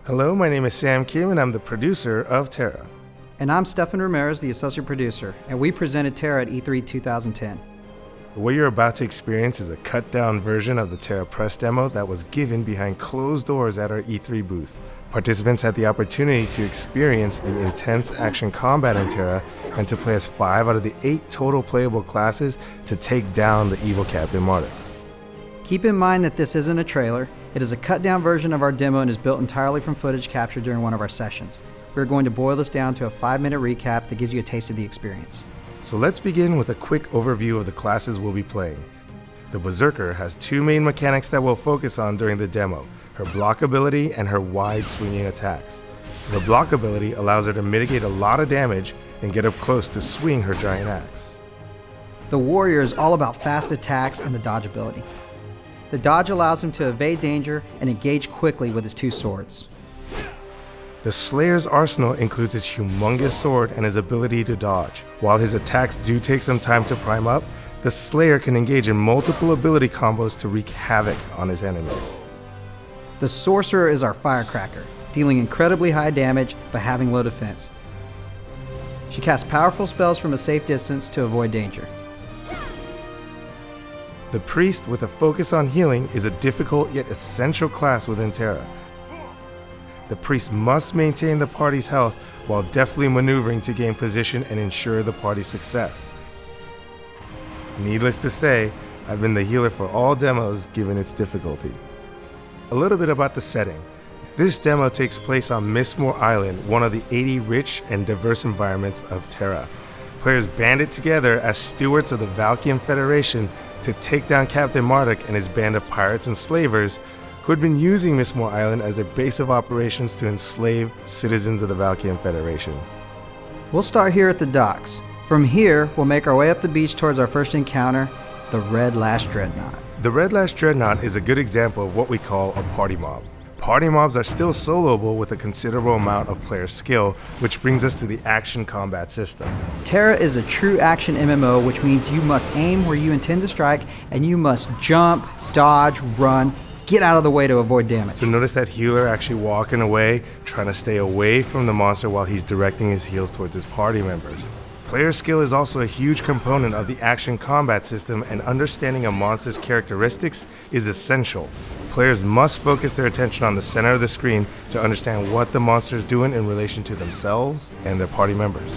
Hello, my name is Sam Kim and I'm the producer of Tera. And I'm Stefan Ramirez, the associate producer, and we presented Tera at E3 2010. What you're about to experience is a cut-down version of the Tera press demo that was given behind closed doors at our E3 booth. Participants had the opportunity to experience the intense action combat in Tera and to play as 5 out of the 8 total playable classes to take down the evil Captain Marduk. Keep in mind that this isn't a trailer. It is a cut-down version of our demo and is built entirely from footage captured during one of our sessions. We're going to boil this down to a 5-minute recap that gives you a taste of the experience. So let's begin with a quick overview of the classes we'll be playing. The Berserker has 2 main mechanics that we'll focus on during the demo, her block ability and her wide swinging attacks. Her block ability allows her to mitigate a lot of damage and get up close to swing her giant axe. The Warrior is all about fast attacks and the dodge ability. The dodge allows him to evade danger and engage quickly with his 2 swords. The Slayer's arsenal includes his humongous sword and his ability to dodge. While his attacks do take some time to prime up, the Slayer can engage in multiple ability combos to wreak havoc on his enemies. The Sorcerer is our firecracker, dealing incredibly high damage but having low defense. She casts powerful spells from a safe distance to avoid danger. The Priest, with a focus on healing, is a difficult yet essential class within Tera. The Priest must maintain the party's health while deftly maneuvering to gain position and ensure the party's success. Needless to say, I've been the healer for all demos given its difficulty. A little bit about the setting. This demo takes place on Mistmore Island, one of the 80 rich and diverse environments of Tera. Players banded together as stewards of the Valkyrian Federation to take down Captain Marduk and his band of pirates and slavers who had been using Mistmore Island as their base of operations to enslave citizens of the Valkyrian Federation. We'll start here at the docks. From here, we'll make our way up the beach towards our first encounter, the Red Lash Dreadnought. The Red Lash Dreadnought is a good example of what we call a party mob. Party mobs are still soloable with a considerable amount of player skill, which brings us to the action combat system. Tera is a true action MMO, which means you must aim where you intend to strike, and you must jump, dodge, run, get out of the way to avoid damage. So notice that healer actually walking away, trying to stay away from the monster while he's directing his heals towards his party members. Player skill is also a huge component of the action combat system, and understanding a monster's characteristics is essential. Players must focus their attention on the center of the screen to understand what the monster is doing in relation to themselves and their party members.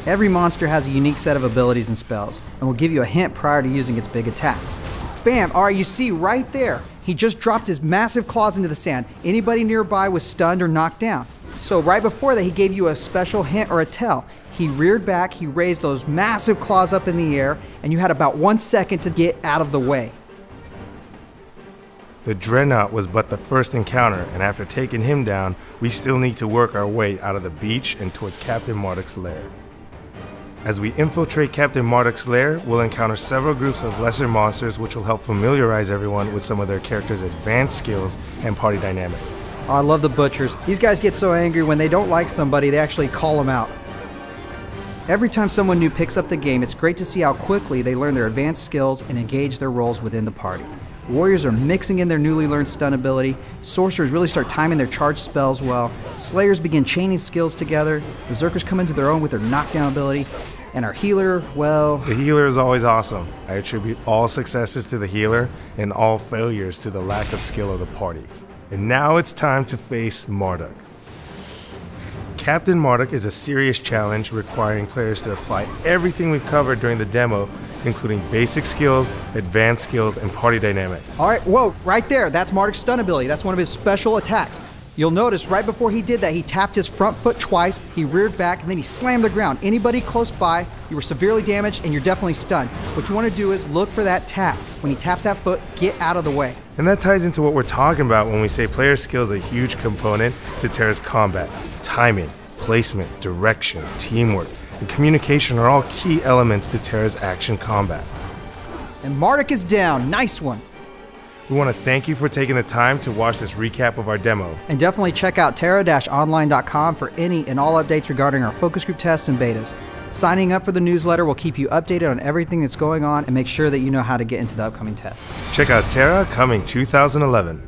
Every monster has a unique set of abilities and spells, and will give you a hint prior to using its big attacks. Bam! Alright, you see right there, he just dropped his massive claws into the sand. Anybody nearby was stunned or knocked down. So right before that, he gave you a special hint or a tell. He reared back, he raised those massive claws up in the air, and you had about 1 second to get out of the way. The Dreadnought was but the first encounter, and after taking him down, we still need to work our way out of the beach and towards Captain Marduk's lair. As we infiltrate Captain Marduk's lair, we'll encounter several groups of lesser monsters which will help familiarize everyone with some of their characters' advanced skills and party dynamics. Oh, I love the butchers. These guys get so angry when they don't like somebody, they actually call them out. Every time someone new picks up the game, it's great to see how quickly they learn their advanced skills and engage their roles within the party. Warriors are mixing in their newly learned stun ability, sorcerers really start timing their charged spells well, slayers begin chaining skills together, berserkers come into their own with their knockdown ability, and our healer, well... The healer is always awesome. I attribute all successes to the healer and all failures to the lack of skill of the party. And now it's time to face Marduk. Captain Marduk is a serious challenge requiring players to apply everything we've covered during the demo, including basic skills, advanced skills, and party dynamics. Alright, whoa, right there, that's Marduk's stun ability. That's one of his special attacks. You'll notice right before he did that, he tapped his front foot twice, he reared back, and then he slammed the ground. Anybody close by, you were severely damaged, and you're definitely stunned. What you want to do is look for that tap. When he taps that foot, get out of the way. And that ties into what we're talking about when we say player skill is a huge component to Tera's combat. Timing, placement, direction, teamwork, and communication are all key elements to Tera's action combat. And Marduk is down. Nice one. We want to thank you for taking the time to watch this recap of our demo. And definitely check out tera-online.com for any and all updates regarding our focus group tests and betas. Signing up for the newsletter will keep you updated on everything that's going on and make sure that you know how to get into the upcoming tests. Check out Tera coming 2011.